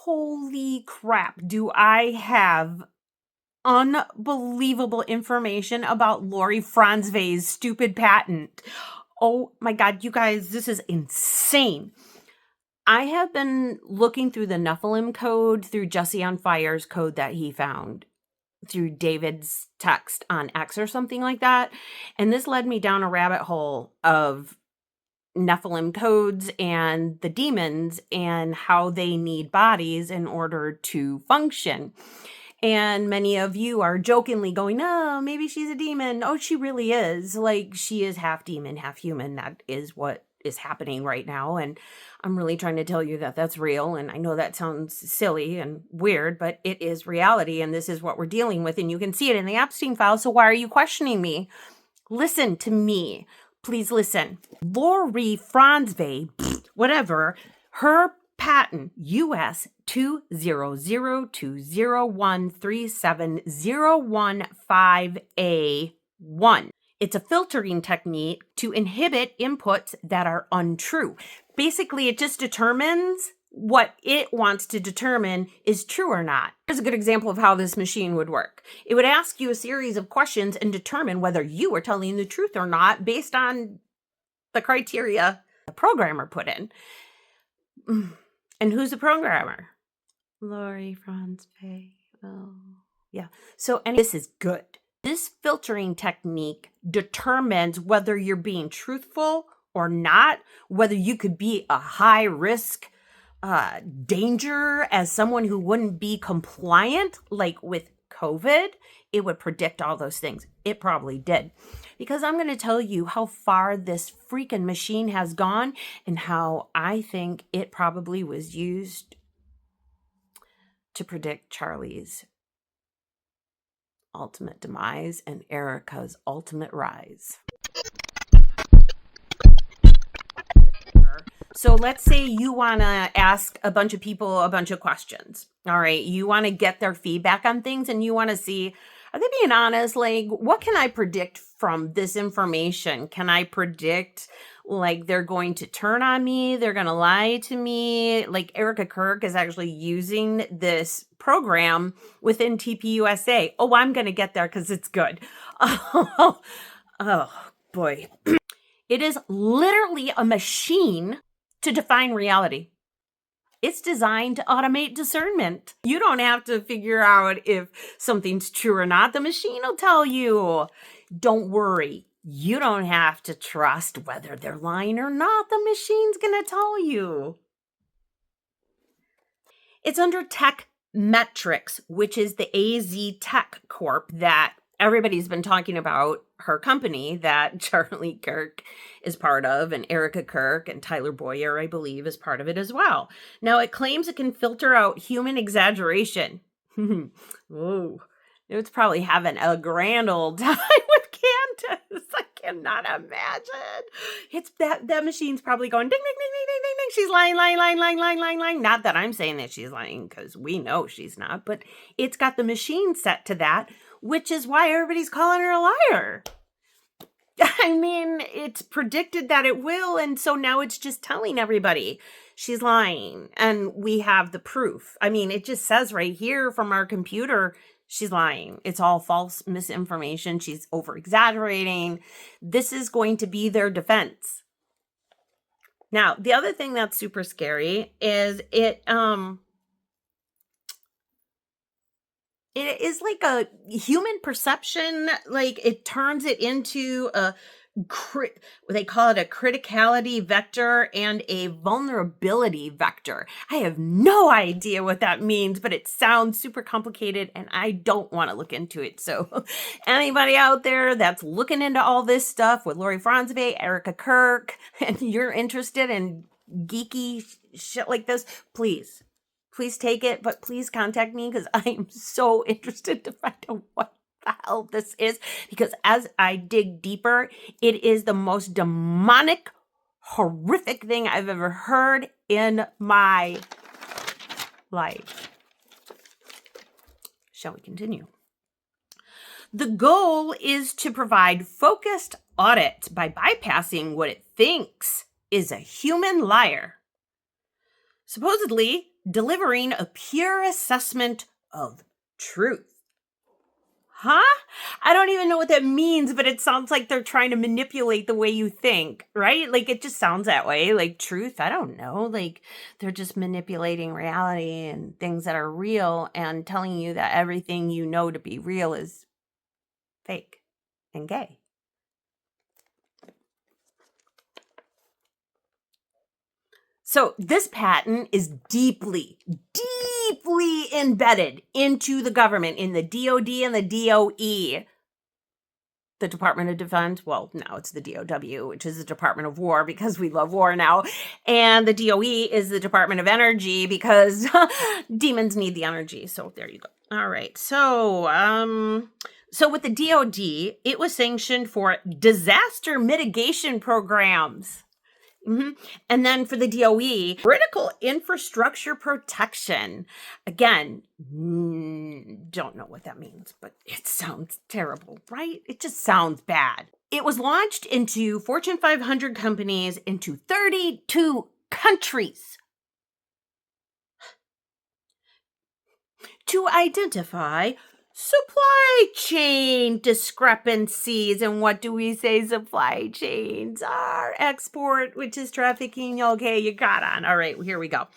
holy crap, do I have unbelievable information about Lori Frantzve's stupid patent. Oh my God, you guys, this is insane. I have been looking through the Nephilim code, through Jesse on Fire's code that he found, through David's text on X or something like that. And this led me down a rabbit hole of Nephilim codes and the demons and how they need bodies in order to function. And many of you are jokingly going, oh, maybe she's a demon. Oh, she really is. Like, she is half demon, half human. That is what is happening right now. And I'm really trying to tell you that that's real. And I know that sounds silly and weird, but it is reality. And this is what we're dealing with. And you can see it in the Epstein files. So why are you questioning me? Listen to me. Please listen. Lori Frantzve, whatever, her patent US 20020137015A1. It's a filtering technique to inhibit inputs that are untrue. Basically, it just determines what it wants to determine is true or not. Here's a good example of how this machine would work. It would ask you a series of questions and determine whether you are telling the truth or not based on the criteria the programmer put in. And who's the programmer? Lori Frantzve. Oh, yeah. So, and this is good. This filtering technique determines whether you're being truthful or not, whether you could be a high risk danger as someone who wouldn't be compliant, like with COVID. It would predict all those things. It probably did. Because I'm going to tell you how far this freaking machine has gone and how I think it probably was used to predict Charlie's ultimate demise and Erica's ultimate rise. So let's say you want to ask a bunch of people a bunch of questions. All right. You want to get their feedback on things and you want to see, are they being honest? Like, what can I predict from this information? Can I predict like they're going to turn on me? They're going to lie to me? Like Erica Kirk is actually using this program within TPUSA. Oh, I'm going to get there because it's good. Oh boy. It is literally a machine to define reality. It's designed to automate discernment. You don't have to figure out if something's true or not. The machine will tell you. Don't worry. You don't have to trust whether they're lying or not. The machine's going to tell you. It's under Tech Metrics, which is the AZ Tech Corp that everybody's been talking about, her company that Charlie Kirk is part of, and Erica Kirk and Tyler Boyer, I believe, is part of it as well. Now, it claims it can filter out human exaggeration. Whoa. It's probably having a grand old time with Candace. I cannot imagine. It's that machine's probably going ding, ding, ding, ding, ding, ding, ding. She's lying. Not that I'm saying that she's lying, because we know she's not, but it's got the machine set to that, which is why everybody's calling her a liar. I mean, it's predicted that it will, and so now it's just telling everybody she's lying, and we have the proof. I mean, it just says right here from our computer, she's lying. It's all false misinformation. She's over-exaggerating. This is going to be their defense. Now, the other thing that's super scary is it is like a human perception, like it turns it into they call it a criticality vector and a vulnerability vector. I have no idea what that means, but it sounds super complicated and I don't want to look into it. So anybody out there that's looking into all this stuff with Lori Frantzve, Erica Kirk, and you're interested in geeky shit like this, please take it, but please contact me because I am so interested to find out what the hell this is. Because as I dig deeper, it is the most demonic, horrific thing I've ever heard in my life. Shall we continue? The goal is to provide focused audit by bypassing what it thinks is a human liar. Supposedly, delivering a pure assessment of truth. Huh? I don't even know what that means, but it sounds like they're trying to manipulate the way you think, right? Like it just sounds that way. Like truth, I don't know. Like they're just manipulating reality and things that are real and telling you that everything you know to be real is fake and gay. So this patent is deeply, deeply embedded into the government, in the DOD and the DOE. The Department of Defense, well, now it's the DOW, which is the Department of War because we love war now. And the DOE is the Department of Energy because demons need the energy. So there you go. All right. So with the DOD, it was sanctioned for disaster mitigation programs. And then for the DOE, critical infrastructure protection. Again, don't know what that means, but it sounds terrible, right? It just sounds bad. It was launched into Fortune 500 companies into 32 countries to identify supply chain discrepancies. And what do we say supply chains are? Export, which is trafficking. Okay, you got on. All right, here we go.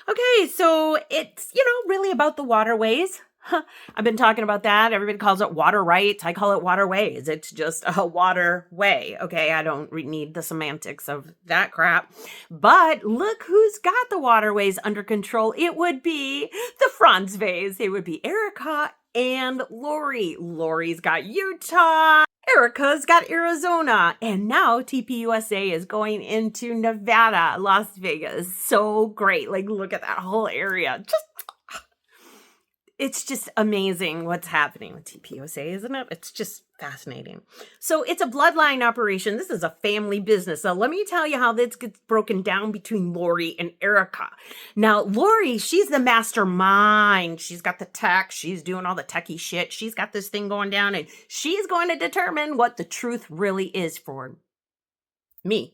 Okay, so it's, really about the waterways. I've been talking about that. Everybody calls it water rights. I call it waterways. It's just a waterway. Okay, I don't need the semantics of that crap. But look who's got the waterways under control. It would be the Frantzves. It would be Erica and Lori. Lori's got Utah. Erica's got Arizona. And now TPUSA is going into Nevada, Las Vegas. So great. Like, look at that whole area. It's just amazing what's happening with TPUSA, isn't it? It's just fascinating. So it's a bloodline operation. This is a family business. So let me tell you how this gets broken down between Lori and Erica. Now, Lori, she's the mastermind. She's got the tech. She's doing all the techie shit. She's got this thing going down, and she's going to determine what the truth really is for me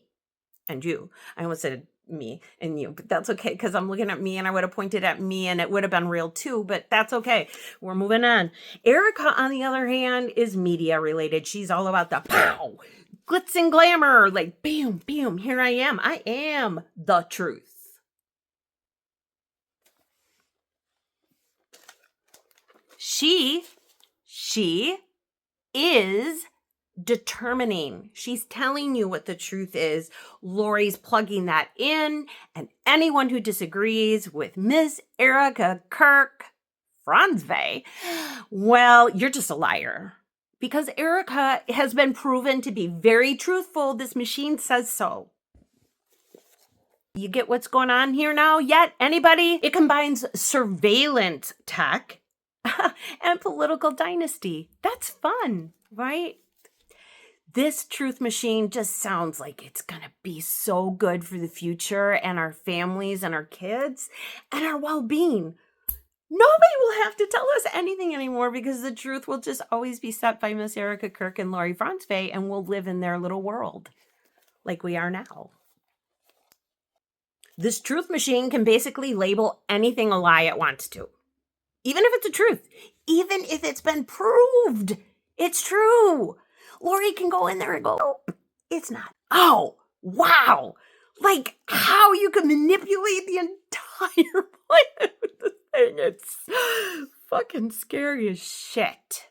and you. I almost said me and you, but that's okay because I'm looking at me and I would have pointed at me and it would have been real too, but that's okay. We're moving on. Erica, on the other hand, is media related. She's all about the pow, glitz and glamour, like bam, bam, here I am. I am the truth. She is determining. She's telling you what the truth is. Lori's plugging that in, and anyone who disagrees with Miss Erica Kirk Frantzve, well, you're just a liar. Because Erica has been proven to be very truthful. This machine says so. You get what's going on here now yet? Anybody? It combines surveillance tech and political dynasty. That's fun, right? This truth machine just sounds like it's going to be so good for the future and our families and our kids and our well-being. Nobody will have to tell us anything anymore because the truth will just always be set by Miss Erica Kirk and Lori Frantzve, and we'll live in their little world like we are now. This truth machine can basically label anything a lie it wants to. Even if it's a truth. Even if it's been proved it's true. Lori can go in there and go, nope, it's not. Oh, wow. Like how you can manipulate the entire planet with this thing. It's fucking scary as shit.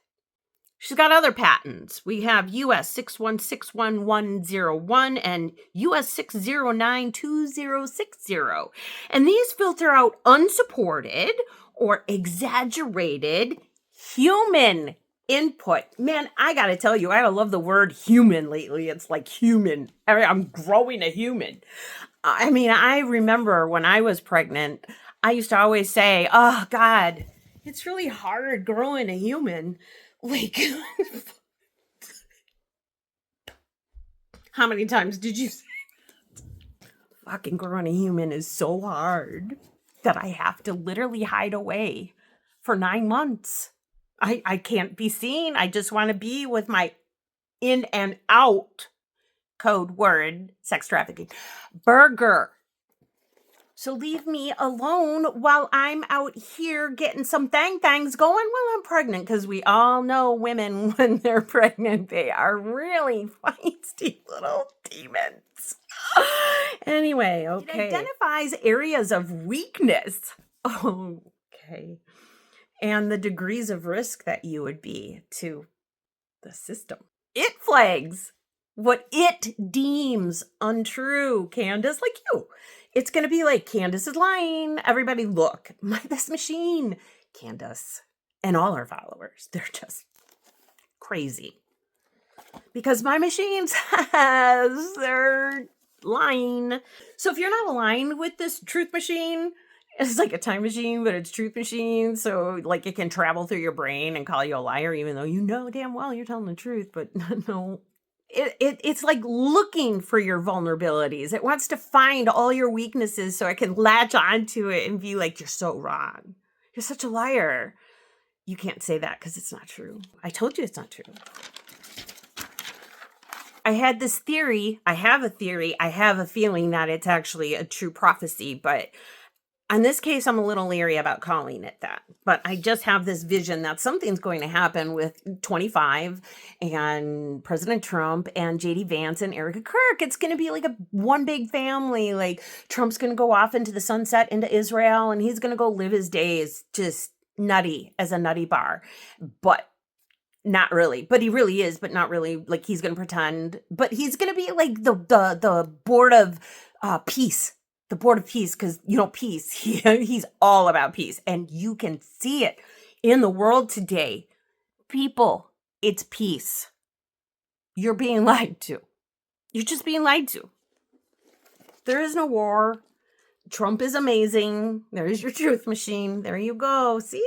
She's got other patents. We have US 6161101 and US 6092060. And these filter out unsupported or exaggerated human input. Man, I gotta tell you, I love the word human lately. It's like human. I'm growing a human. I mean, I remember when I was pregnant, I used to always say, oh God, it's really hard growing a human. Like, how many times did you say that? Fucking growing a human is so hard that I have to literally hide away for 9 months. I can't be seen. I just want to be with my in and out, code word, sex trafficking, burger. So leave me alone while I'm out here getting some things going while I'm pregnant, because we all know women, when they're pregnant, they are really feisty little demons. Anyway, okay. It identifies areas of weakness. Okay. And the degrees of risk that you would be to the system. It flags what it deems untrue, Candace, like you. It's going to be like, Candace is lying. Everybody look, this machine, Candace, and all her followers, they're just crazy. Because my machine says they're lying. So if you're not aligned with this truth machine, it's like a time machine, but it's truth machine. So like it can travel through your brain and call you a liar, even though you know damn well you're telling the truth. But no, it's like looking for your vulnerabilities. It wants to find all your weaknesses so it can latch onto it and be like, you're so wrong. You're such a liar. You can't say that because it's not true. I told you it's not true. I had this theory. I have a theory. I have a feeling that it's actually a true prophecy, but in this case, I'm a little leery about calling it that. But I just have this vision that something's going to happen with 25 and President Trump and JD Vance and Erica Kirk. It's going to be like a one big family. Like Trump's going to go off into the sunset into Israel and he's going to go live his days just nutty as a nutty bar. But not really, but he really is, but not really. Like he's going to pretend, but he's going to be like the board of peace, the board of peace. Cause you know, peace, he's all about peace and you can see it in the world today. People, it's peace. You're being lied to. You're just being lied to. There is no war. Trump is amazing. There's your truth machine. There you go. See,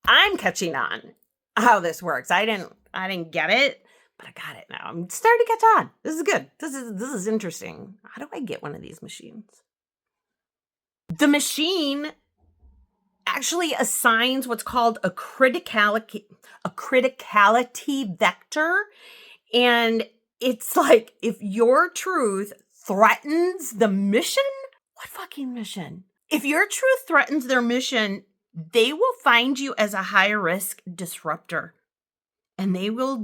I'm catching on how this works. I didn't get it, but I got it now. I'm starting to catch on. This is good. This is interesting. How do I get one of these machines? The machine actually assigns what's called a criticality vector. And it's like, if your truth threatens the mission, what fucking mission? If your truth threatens their mission, they will find you as a high-risk disruptor, and they will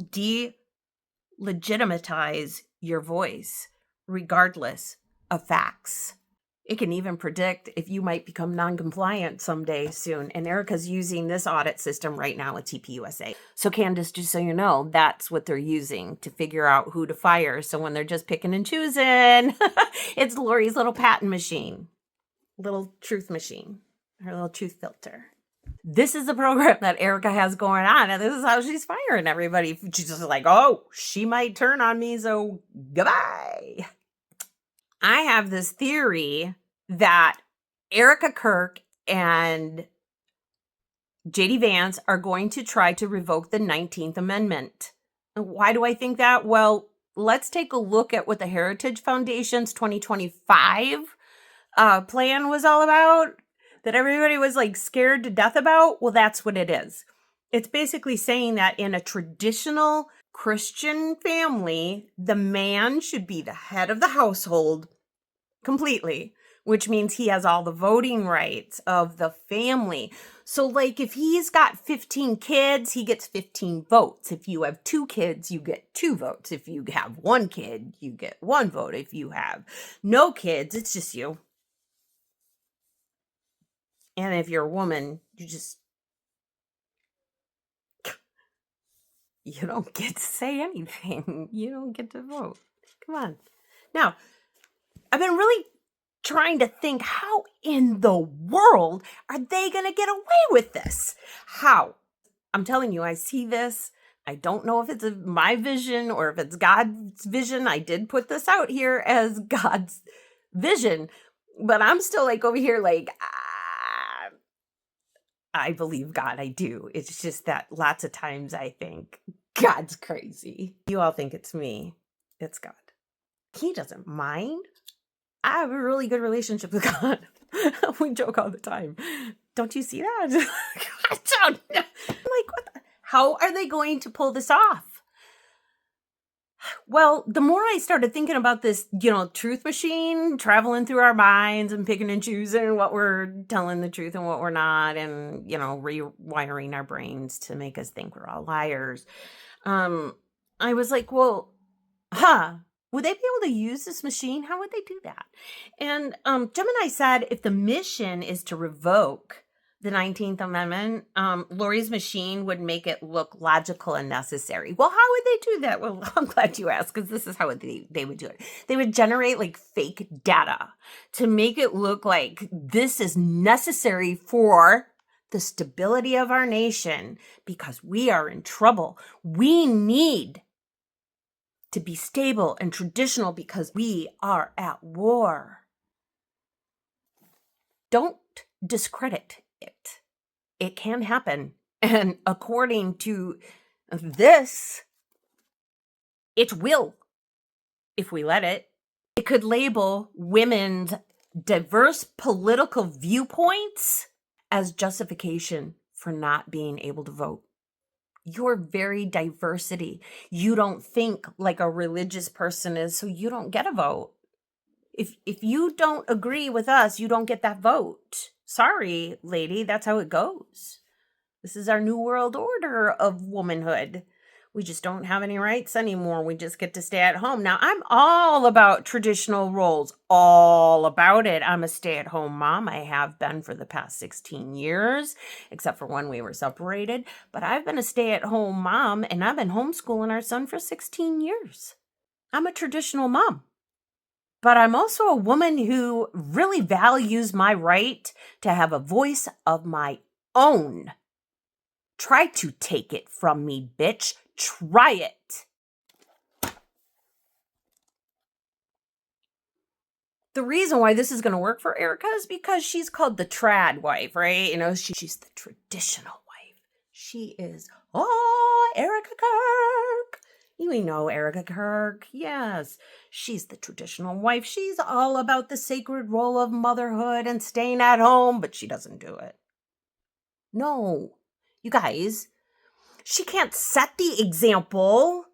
delegitimize your voice, regardless of facts. It can even predict if you might become non-compliant someday soon, and Erica's using this audit system right now at TPUSA. So Candace, just so you know, that's what they're using to figure out who to fire. So when they're just picking and choosing, it's Lori's little patent machine, little truth machine. Her little truth filter. This is the program that Erica has going on, and this is how she's firing everybody. She's just like, oh, she might turn on me, so goodbye. I have this theory that Erica Kirk and JD Vance are going to try to revoke the 19th Amendment. Why do I think that? Well, let's take a look at what the Heritage Foundation's 2025 plan was all about. That everybody was like scared to death about? Well, that's what it is. It's basically saying that in a traditional Christian family, the man should be the head of the household completely, which means he has all the voting rights of the family. So like if he's got 15 kids, he gets 15 votes. If you have 2 kids, you get 2 votes. If you have 1 kid, you get 1 vote. If you have no kids, it's just you. And if you're a woman, you don't get to say anything. You don't get to vote. Come on. Now, I've been really trying to think, how in the world are they going to get away with this? How? I'm telling you, I see this. I don't know if it's my vision or if it's God's vision. I did put this out here as God's vision, but I'm still like over here like, I believe God, I do. It's just that lots of times I think God's crazy. You all think it's me. It's God. He doesn't mind. I have a really good relationship with God. We joke all the time. Don't you see that? I don't know. I'm like, what how are they going to pull this off? Well, the more I started thinking about this, truth machine traveling through our minds and picking and choosing what we're telling the truth and what we're not, and, rewiring our brains to make us think we're all liars. I was like, well, would they be able to use this machine? How would they do that? And Gemini said if the mission is to revoke the 19th Amendment, Lori's machine would make it look logical and necessary. Well, how would they do that? Well, I'm glad you asked, because this is how they would do it. They would generate like fake data to make it look like this is necessary for the stability of our nation because we are in trouble. We need to be stable and traditional because we are at war. Don't discredit it. It can happen. And according to this, it will, if we let it. It could label women's diverse political viewpoints as justification for not being able to vote. Your very diversity. You don't think like a religious person is, so you don't get a vote. If you don't agree with us, you don't get that vote. Sorry, lady, that's how it goes. This is our new world order of womanhood. We just don't have any rights anymore. We just get to stay at home. Now, I'm all about traditional roles, all about it. I'm a stay-at-home mom. I have been for the past 16 years, except for when we were separated. But I've been a stay-at-home mom, and I've been homeschooling our son for 16 years. I'm a traditional mom. But I'm also a woman who really values my right to have a voice of my own. Try to take it from me, bitch. Try it. The reason why this is going to work for Erica is because she's called the trad wife, right? She's the traditional wife. She is, Erica Kirk. You know Erica Kirk. Yes, she's the traditional wife. She's all about the sacred role of motherhood and staying at home, but she doesn't do it. No, you guys, she can't set the example.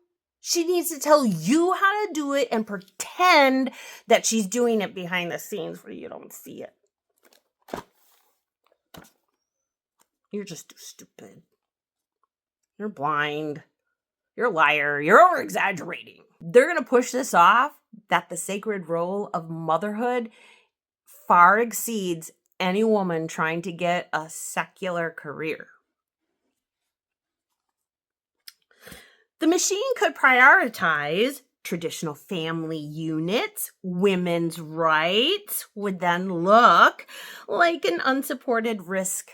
She needs to tell you how to do it and pretend that she's doing it behind the scenes where you don't see it. You're just too stupid. You're blind. You're a liar. You're over-exaggerating. They're going to push this off that the sacred role of motherhood far exceeds any woman trying to get a secular career. The machine could prioritize traditional family units. Women's rights would then look like an unsupported risk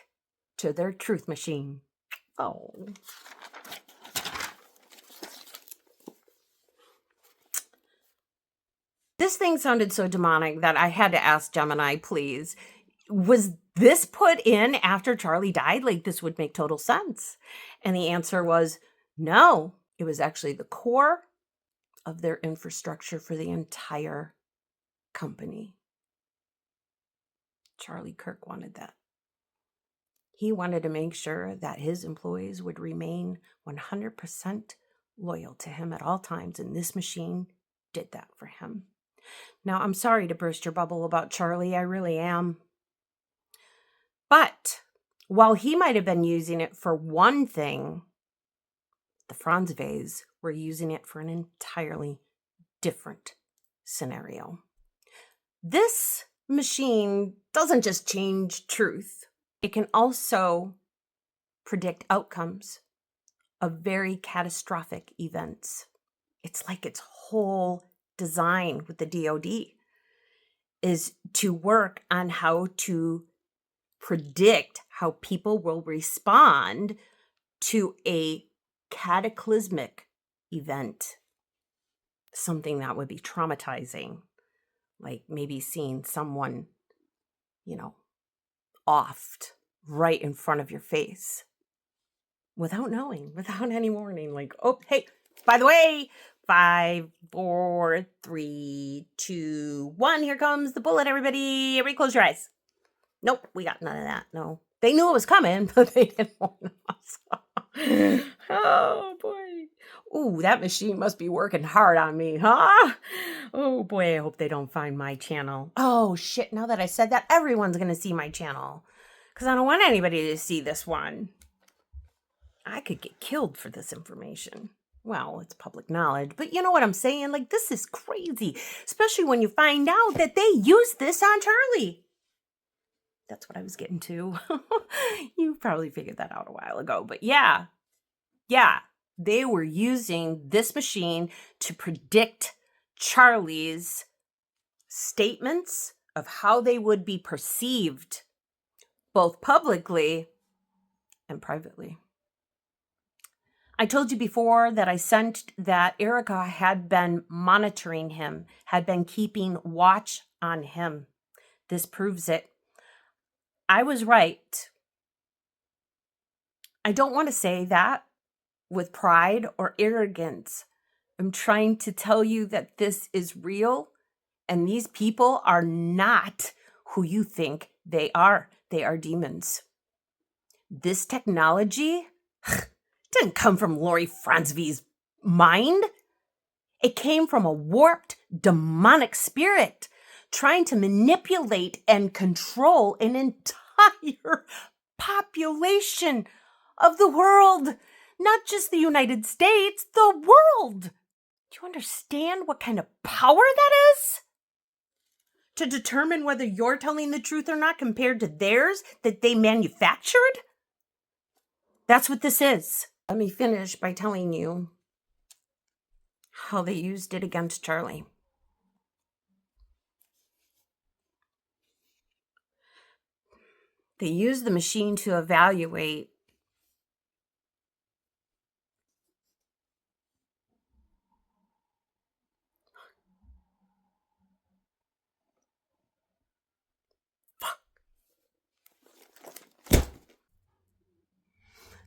to their truth machine. Oh. This thing sounded so demonic that I had to ask Gemini, please, was this put in after Charlie died? Like, this would make total sense. And the answer was no. It was actually the core of their infrastructure for the entire company. Charlie Kirk wanted that. He wanted to make sure that his employees would remain 100% loyal to him at all times, and this machine did that for him. Now, I'm sorry to burst your bubble about Charlie, I really am. But while he might have been using it for one thing, the Frantzves were using it for an entirely different scenario. This machine doesn't just change truth. It can also predict outcomes of very catastrophic events. It's like its whole design with the DoD is to work on how to predict how people will respond to a cataclysmic event, something that would be traumatizing, like maybe seeing someone, offed right in front of your face without knowing, without any warning, like, oh, hey, by the way, 5, 4, 3, 2, 1, here comes the bullet, everybody. Everybody close your eyes. Nope, we got none of that. No. They knew it was coming, but they didn't warn us. Oh, boy. Ooh, that machine must be working hard on me, huh? Oh, boy, I hope they don't find my channel. Oh, shit, now that I said that, everyone's going to see my channel. Because I don't want anybody to see this one. I could get killed for this information. Well, it's public knowledge, but you know what I'm saying? Like, this is crazy, especially when you find out that they used this on Charlie. That's what I was getting to. You probably figured that out a while ago, but yeah, they were using this machine to predict Charlie's statements of how they would be perceived, both publicly and privately. I told you before that I sensed that Erica had been monitoring him, had been keeping watch on him. This proves it. I was right. I don't want to say that with pride or arrogance. I'm trying to tell you that this is real, and these people are not who you think they are. They are demons. This technology didn't come from Lori Frantzve's mind. It came from a warped, demonic spirit trying to manipulate and control an entire population of the world. Not just the United States, the world. Do you understand what kind of power that is? To determine whether you're telling the truth or not compared to theirs that they manufactured? That's what this is. Let me finish by telling you how they used it against Charlie. They used the machine to evaluate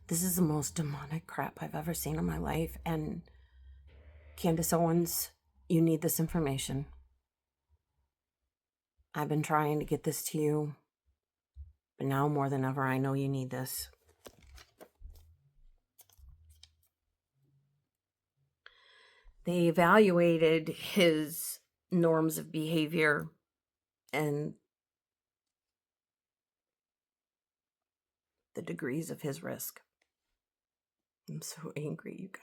This is the most demonic crap I've ever seen in my life. And Candace Owens, you need this information. I've been trying to get this to you, but now more than ever, I know you need this. They evaluated his norms of behavior and the degrees of his risk. I'm so angry, you guys.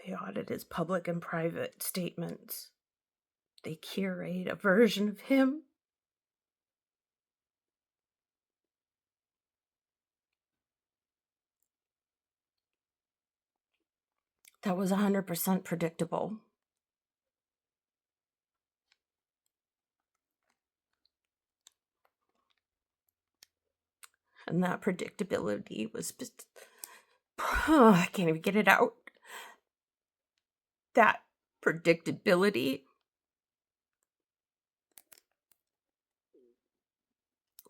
They audit his public and private statements. They curate a version of him. That was 100% predictable. And that predictability was just, I can't even get it out. That predictability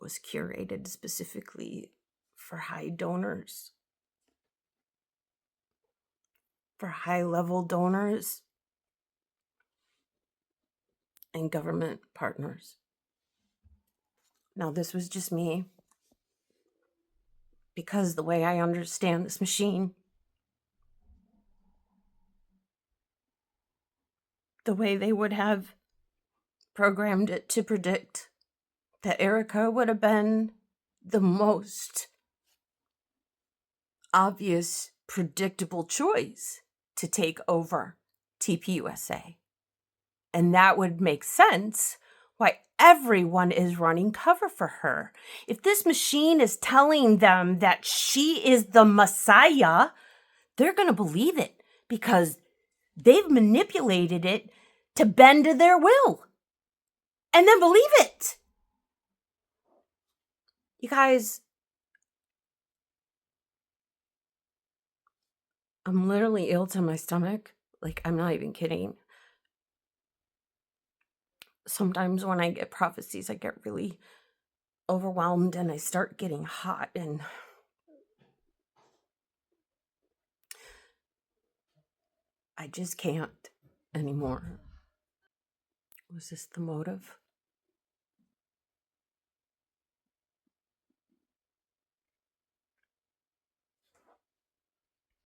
was curated specifically for high donors, for high-level donors and government partners. Now, this was just me, because the way I understand this machine, the way they would have programmed it to predict that Erica would have been the most obvious, predictable choice to take over TPUSA. And that would make sense why everyone is running cover for her. If this machine is telling them that she is the Messiah, they're going to believe it because they've manipulated it to bend to their will and then believe it. You guys, I'm literally ill to my stomach. Like, I'm not even kidding. Sometimes when I get prophecies, I get really overwhelmed and I start getting hot, and I just can't anymore. Was this the motive?